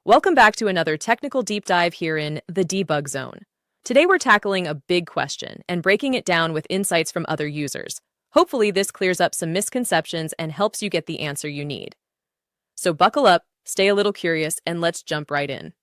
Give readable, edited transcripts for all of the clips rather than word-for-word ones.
Welcome back to another technical deep dive here in the debug zone. Today we're tackling a big question and breaking it down with insights from other users. Hopefully this clears up some misconceptions and helps you get the answer you need. So buckle up, stay a little curious, and let's jump right in.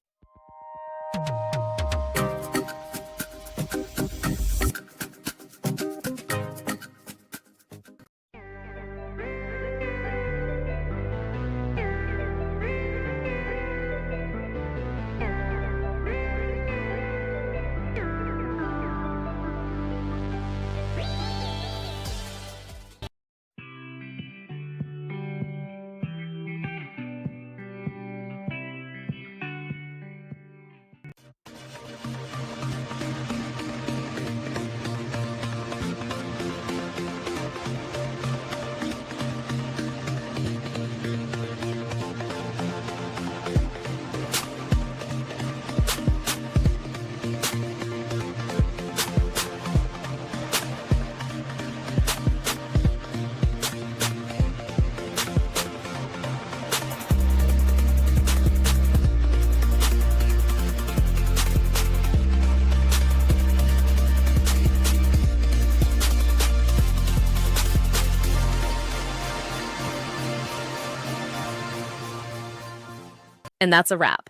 And that's a wrap.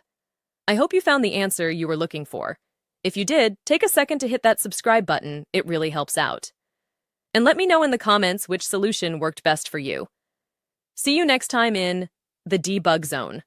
I hope you found the answer you were looking for. If you did, take a second to hit that subscribe button, it really helps out. And let me know in the comments which solution worked best for you. See you next time in the debug zone.